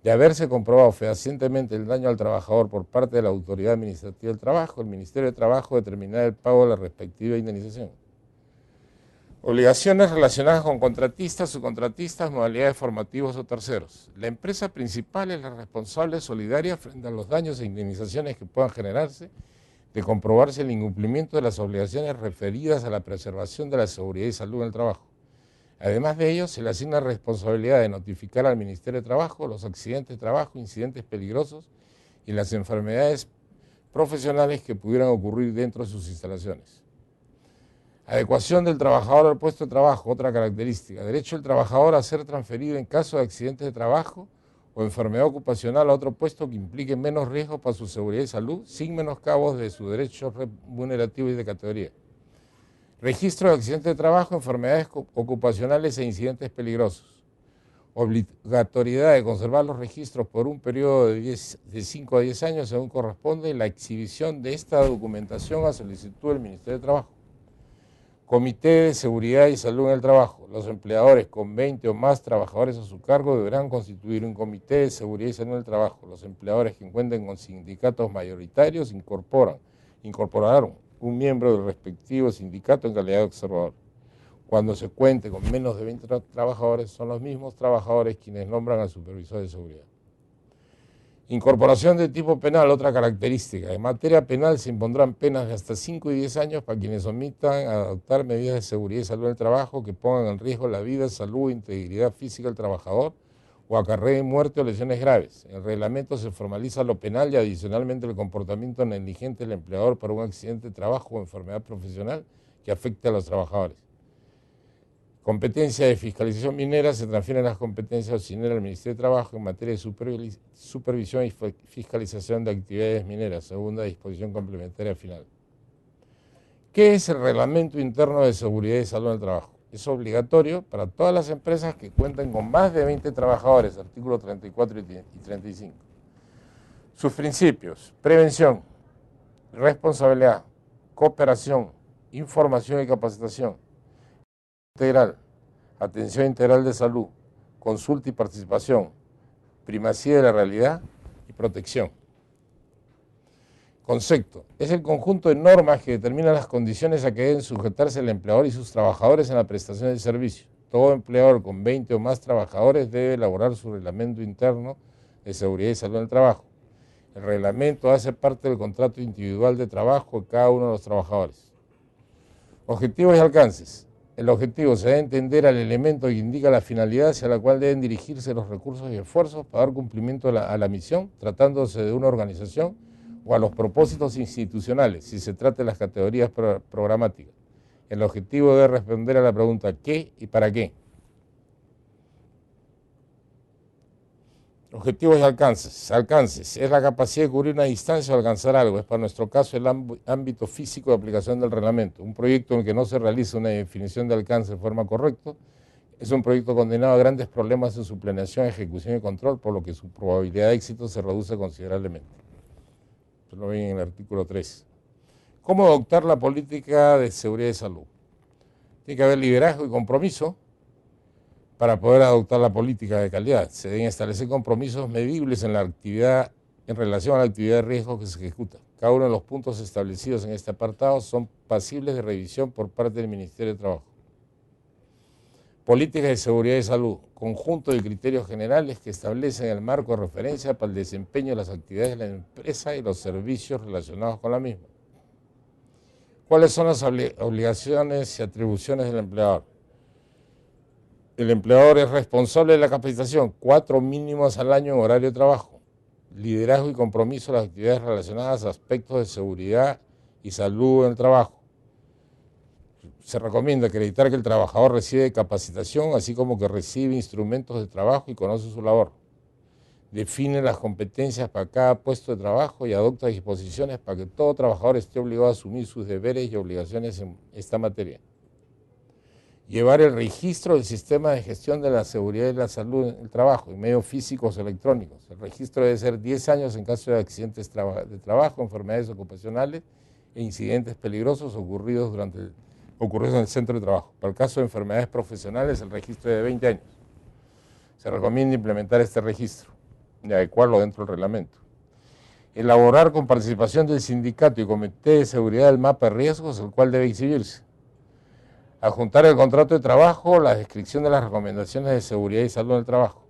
De haberse comprobado fehacientemente el daño al trabajador por parte de la Autoridad Administrativa del Trabajo, el Ministerio de Trabajo determinará el pago de la respectiva indemnización. Obligaciones relacionadas con contratistas, subcontratistas, modalidades formativos o terceros. La empresa principal es la responsable solidaria frente a los daños e indemnizaciones que puedan generarse de comprobarse el incumplimiento de las obligaciones referidas a la preservación de la seguridad y salud en el trabajo. Además de ello, se le asigna responsabilidad de notificar al Ministerio de Trabajo los accidentes de trabajo, incidentes peligrosos y las enfermedades profesionales que pudieran ocurrir dentro de sus instalaciones. Adecuación del trabajador al puesto de trabajo, otra característica. Derecho del trabajador a ser transferido en caso de accidentes de trabajo o enfermedad ocupacional a otro puesto que implique menos riesgo para su seguridad y salud, sin menoscabos de sus derechos remunerativos y de categoría. Registro de accidentes de trabajo, enfermedades ocupacionales e incidentes peligrosos. Obligatoriedad de conservar los registros por un periodo de 5 a 10 años según corresponde, la exhibición de esta documentación a solicitud del Ministerio de Trabajo. Comité de Seguridad y Salud en el Trabajo. Los empleadores con 20 o más trabajadores a su cargo deberán constituir un Comité de Seguridad y Salud en el Trabajo. Los empleadores que cuenten con sindicatos mayoritarios incorporarán un miembro del respectivo sindicato en calidad de observador. Cuando se cuente con menos de 20 trabajadores, son los mismos trabajadores quienes nombran al supervisor de seguridad. Incorporación de tipo penal, otra característica. En materia penal se impondrán penas de hasta 5 y 10 años para quienes omitan adoptar medidas de seguridad y salud en el trabajo que pongan en riesgo la vida, salud e integridad física del trabajador o acarreen muerte o lesiones graves. En el reglamento se formaliza lo penal y adicionalmente el comportamiento negligente del empleador para un accidente de trabajo o enfermedad profesional que afecte a los trabajadores. Competencia de fiscalización minera, se transfieren las competencias auxiliares al Ministerio de Trabajo en materia de supervisión y fiscalización de actividades mineras, segunda disposición complementaria final. ¿Qué es el Reglamento Interno de Seguridad y Salud en el Trabajo? Es obligatorio para todas las empresas que cuenten con más de 20 trabajadores, artículos 34 y 35. Sus principios: prevención, responsabilidad, cooperación, información y capacitación, integral, atención integral de salud, consulta y participación, primacía de la realidad y protección. Concepto: es el conjunto de normas que determinan las condiciones a que deben sujetarse el empleador y sus trabajadores en la prestación del servicio. Todo empleador con 20 o más trabajadores debe elaborar su reglamento interno de seguridad y salud en el trabajo. El reglamento hace parte del contrato individual de trabajo de cada uno de los trabajadores. Objetivos y alcances. El objetivo se debe entender al elemento que indica la finalidad hacia la cual deben dirigirse los recursos y esfuerzos para dar cumplimiento a la misión, tratándose de una organización, o a los propósitos institucionales, si se trata de las categorías programáticas. El objetivo debe responder a la pregunta ¿qué y para qué? Objetivos y alcances. Alcances es la capacidad de cubrir una distancia o alcanzar algo. Es para nuestro caso el ámbito físico de aplicación del reglamento. Un proyecto en el que no se realiza una definición de alcance de forma correcta es un proyecto condenado a grandes problemas en su planeación, ejecución y control, por lo que su probabilidad de éxito se reduce considerablemente. Esto lo ven en el artículo 3. ¿Cómo adoptar la política de seguridad y salud? Tiene que haber liderazgo y compromiso para poder adoptar la política de calidad. Se deben establecer compromisos medibles en la actividad, en relación a la actividad de riesgo que se ejecuta. Cada uno de los puntos establecidos en este apartado son pasibles de revisión por parte del Ministerio de Trabajo. Políticas de seguridad y salud, conjunto de criterios generales que establecen el marco de referencia para el desempeño de las actividades de la empresa y los servicios relacionados con la misma. ¿Cuáles son las obligaciones y atribuciones del empleador? El empleador es responsable de la capacitación, 4 mínimos al año en horario de trabajo, liderazgo y compromiso de las actividades relacionadas a aspectos de seguridad y salud en el trabajo. Se recomienda acreditar que el trabajador recibe capacitación, así como que recibe instrumentos de trabajo y conoce su labor. Define las competencias para cada puesto de trabajo y adopta disposiciones para que todo trabajador esté obligado a asumir sus deberes y obligaciones en esta materia. Llevar el registro del sistema de gestión de la seguridad y la salud en el trabajo en medios físicos o electrónicos. El registro debe ser 10 años en caso de accidentes de trabajo, enfermedades ocupacionales e incidentes peligrosos ocurridos en el centro de trabajo. Para el caso de enfermedades profesionales, el registro es de 20 años. Se recomienda implementar este registro y adecuarlo dentro del reglamento. Elaborar con participación del sindicato y comité de seguridad el mapa de riesgos, el cual debe exhibirse. Adjuntar el contrato de trabajo, la descripción de las recomendaciones de seguridad y salud en el trabajo.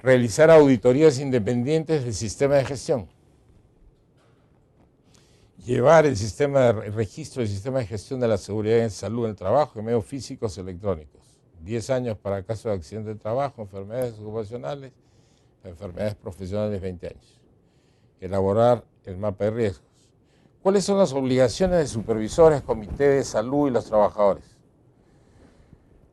Realizar auditorías independientes del sistema de gestión. Llevar el registro del sistema de gestión de la seguridad y salud en el trabajo en medios físicos y electrónicos. 10 años para casos de accidente de trabajo, enfermedades ocupacionales, enfermedades profesionales 20 años. Elaborar el mapa de riesgos. ¿Cuáles son las obligaciones de supervisores, comité de salud y los trabajadores?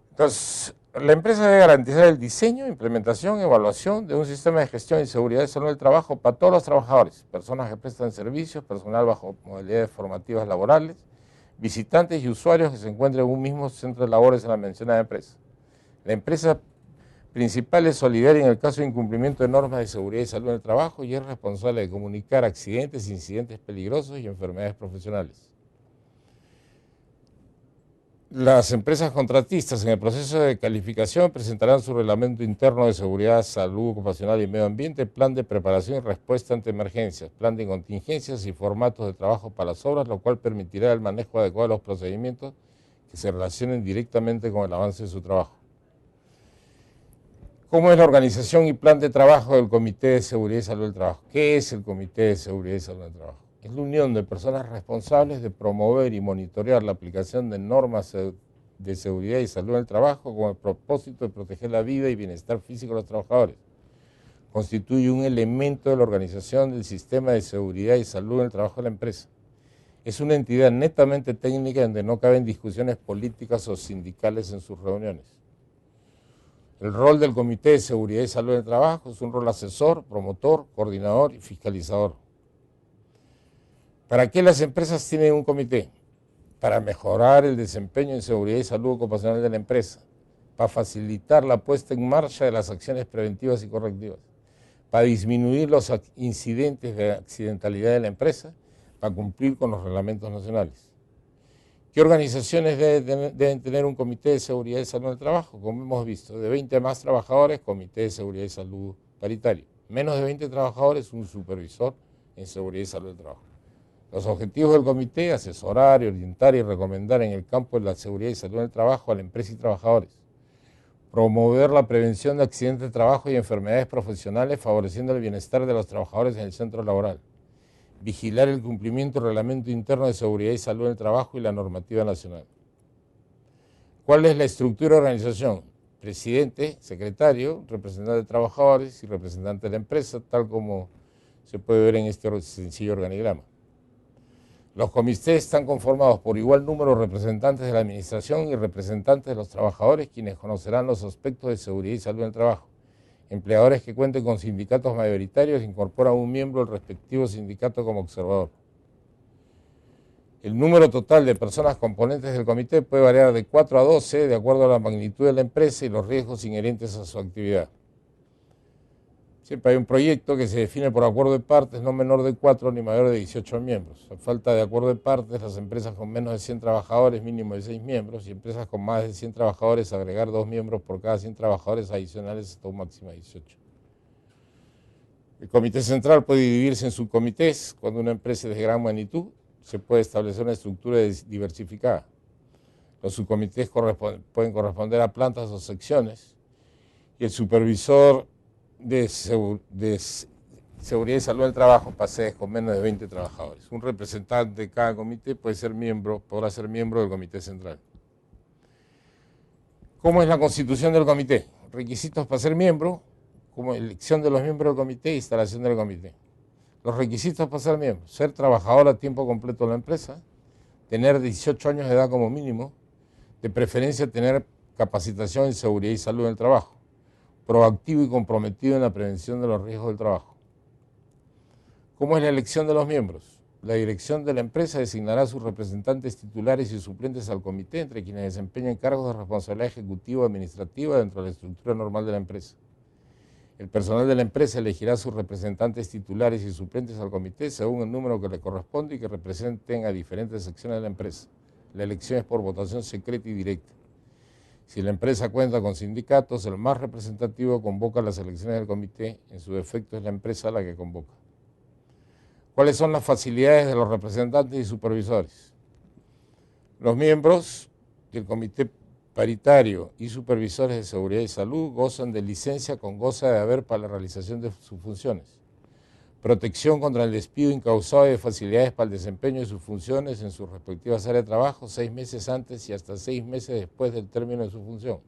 Entonces, la empresa debe garantizar el diseño, implementación, evaluación de un sistema de gestión y seguridad y salud del trabajo para todos los trabajadores, personas que prestan servicios, personal bajo modalidades formativas laborales, visitantes y usuarios que se encuentren en un mismo centro de labores en la mencionada empresa. La empresa principal es solidaria en el caso de incumplimiento de normas de seguridad y salud en el trabajo y es responsable de comunicar accidentes, incidentes peligrosos y enfermedades profesionales. Las empresas contratistas en el proceso de calificación presentarán su reglamento interno de seguridad, salud ocupacional y medio ambiente, plan de preparación y respuesta ante emergencias, plan de contingencias y formatos de trabajo para las obras, lo cual permitirá el manejo adecuado de los procedimientos que se relacionen directamente con el avance de su trabajo. ¿Cómo es la organización y plan de trabajo del Comité de Seguridad y Salud del Trabajo? ¿Qué es el Comité de Seguridad y Salud del Trabajo? Es la unión de personas responsables de promover y monitorear la aplicación de normas de seguridad y salud en el trabajo con el propósito de proteger la vida y bienestar físico de los trabajadores. Constituye un elemento de la organización del sistema de seguridad y salud en el trabajo de la empresa. Es una entidad netamente técnica donde no caben discusiones políticas o sindicales en sus reuniones. El rol del Comité de Seguridad y Salud en el Trabajo es un rol asesor, promotor, coordinador y fiscalizador. ¿Para qué las empresas tienen un comité? Para mejorar el desempeño en seguridad y salud ocupacional de la empresa, para facilitar la puesta en marcha de las acciones preventivas y correctivas, para disminuir los incidentes de accidentalidad de la empresa, para cumplir con los reglamentos nacionales. ¿Qué organizaciones deben tener un comité de seguridad y salud en el trabajo? Como hemos visto, de 20 más trabajadores, comité de seguridad y salud paritario. Menos de 20 trabajadores, un supervisor en seguridad y salud del trabajo. Los objetivos del comité: asesorar, orientar y recomendar en el campo de la seguridad y salud del trabajo a la empresa y trabajadores. Promover la prevención de accidentes de trabajo y enfermedades profesionales, favoreciendo el bienestar de los trabajadores en el centro laboral. Vigilar el cumplimiento del reglamento interno de seguridad y salud en el trabajo y la normativa nacional. ¿Cuál es la estructura de organización? Presidente, secretario, representante de trabajadores y representante de la empresa, tal como se puede ver en este sencillo organigrama. Los comités están conformados por igual número de representantes de la administración y representantes de los trabajadores, quienes conocerán los aspectos de seguridad y salud en el trabajo. Empleadores que cuenten con sindicatos mayoritarios incorporan un miembro del respectivo sindicato como observador. El número total de personas componentes del comité puede variar de 4 a 12 de acuerdo a la magnitud de la empresa y los riesgos inherentes a su actividad. Siempre hay un proyecto que se define por acuerdo de partes, no menor de 4 ni mayor de 18 miembros. A falta de acuerdo de partes, las empresas con menos de 100 trabajadores, mínimo de 6 miembros, y empresas con más de 100 trabajadores, agregar 2 miembros por cada 100 trabajadores adicionales hasta un máximo de 18. El comité central puede dividirse en subcomités. Cuando una empresa es de gran magnitud, se puede establecer una estructura diversificada. Los subcomités pueden corresponder a plantas o secciones, y el supervisor de seguridad y salud del trabajo para sedes con menos de 20 trabajadores. Un representante de cada comité podrá ser miembro del comité central. ¿Cómo es la constitución del comité? Requisitos para ser miembro, como elección de los miembros del comité e instalación del comité. Los requisitos para ser miembro: ser trabajador a tiempo completo de la empresa, tener 18 años de edad como mínimo, de preferencia tener capacitación en seguridad y salud en el trabajo, proactivo y comprometido en la prevención de los riesgos del trabajo. ¿Cómo es la elección de los miembros? La dirección de la empresa designará a sus representantes titulares y suplentes al comité, entre quienes desempeñan cargos de responsabilidad ejecutiva o administrativa dentro de la estructura normal de la empresa. El personal de la empresa elegirá a sus representantes titulares y suplentes al comité según el número que le corresponde y que representen a diferentes secciones de la empresa. La elección es por votación secreta y directa. Si la empresa cuenta con sindicatos, el más representativo convoca las elecciones del comité. En su defecto es la empresa la que convoca. ¿Cuáles son las facilidades de los representantes y supervisores? Los miembros del comité paritario y supervisores de seguridad y salud gozan de licencia con goce de haber para la realización de sus funciones, protección contra el despido incausado y de facilidades para el desempeño de sus funciones en sus respectivas áreas de trabajo 6 meses antes y hasta 6 meses después del término de su función.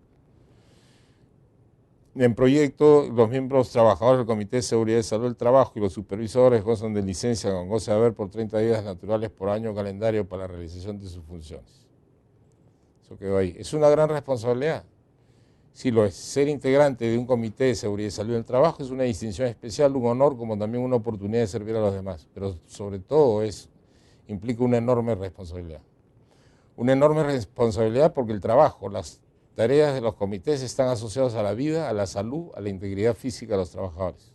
En proyecto, los miembros trabajadores del Comité de Seguridad y Salud del Trabajo y los supervisores gozan de licencia con goce de haber por 30 días naturales por año calendario para la realización de sus funciones. Eso quedó ahí. Es una gran responsabilidad. Sí lo es. Ser integrante de un Comité de Seguridad y Salud del Trabajo es una distinción especial, un honor, como también una oportunidad de servir a los demás. Pero sobre todo implica una enorme responsabilidad. Una enorme responsabilidad porque el trabajo, las tareas de los comités están asociados a la vida, a la salud, a la integridad física de los trabajadores.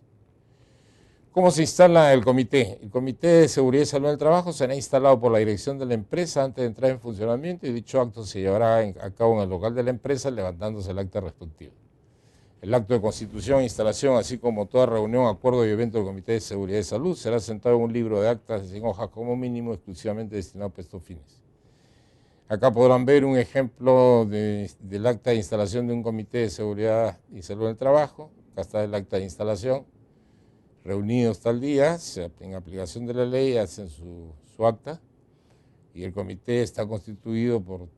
¿Cómo se instala el comité? El Comité de Seguridad y Salud del Trabajo será instalado por la dirección de la empresa antes de entrar en funcionamiento y dicho acto se llevará a cabo en el local de la empresa levantándose el acta respectivo. El acto de constitución e instalación, así como toda reunión, acuerdo y evento del Comité de Seguridad y Salud, será sentado en un libro de actas de 100 hojas como mínimo, exclusivamente destinado para estos fines. Acá podrán ver un ejemplo del acta de instalación de un Comité de Seguridad y Salud del Trabajo. Acá está el acta de instalación. Reunidos tal día, en aplicación de la ley, hacen su acta y el comité está constituido por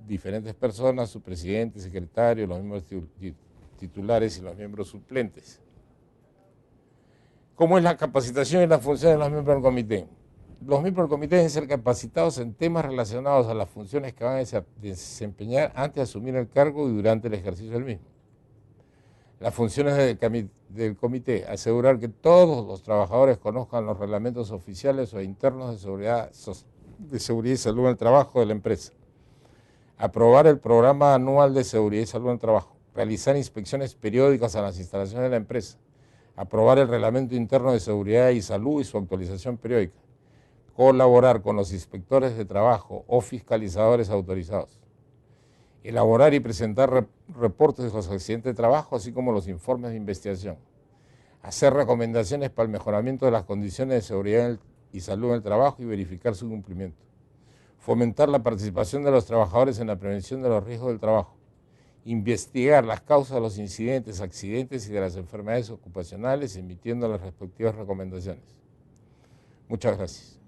diferentes personas, su presidente, secretario, los miembros titulares y los miembros suplentes. ¿Cómo es la capacitación y la función de los miembros del comité? Los miembros del comité deben ser capacitados en temas relacionados a las funciones que van a desempeñar antes de asumir el cargo y durante el ejercicio del mismo. Las funciones del comité: asegurar que todos los trabajadores conozcan los reglamentos oficiales o internos de seguridad y salud en el trabajo de la empresa. Aprobar el programa anual de seguridad y salud en el trabajo. Realizar inspecciones periódicas a las instalaciones de la empresa. Aprobar el reglamento interno de seguridad y salud y su actualización periódica. Colaborar con los inspectores de trabajo o fiscalizadores autorizados. Elaborar y presentar reportes de los accidentes de trabajo, así como los informes de investigación. Hacer recomendaciones para el mejoramiento de las condiciones de seguridad y salud en el trabajo y verificar su cumplimiento. Fomentar la participación de los trabajadores en la prevención de los riesgos del trabajo. Investigar las causas de los incidentes, accidentes y de las enfermedades ocupacionales, emitiendo las respectivas recomendaciones. Muchas gracias.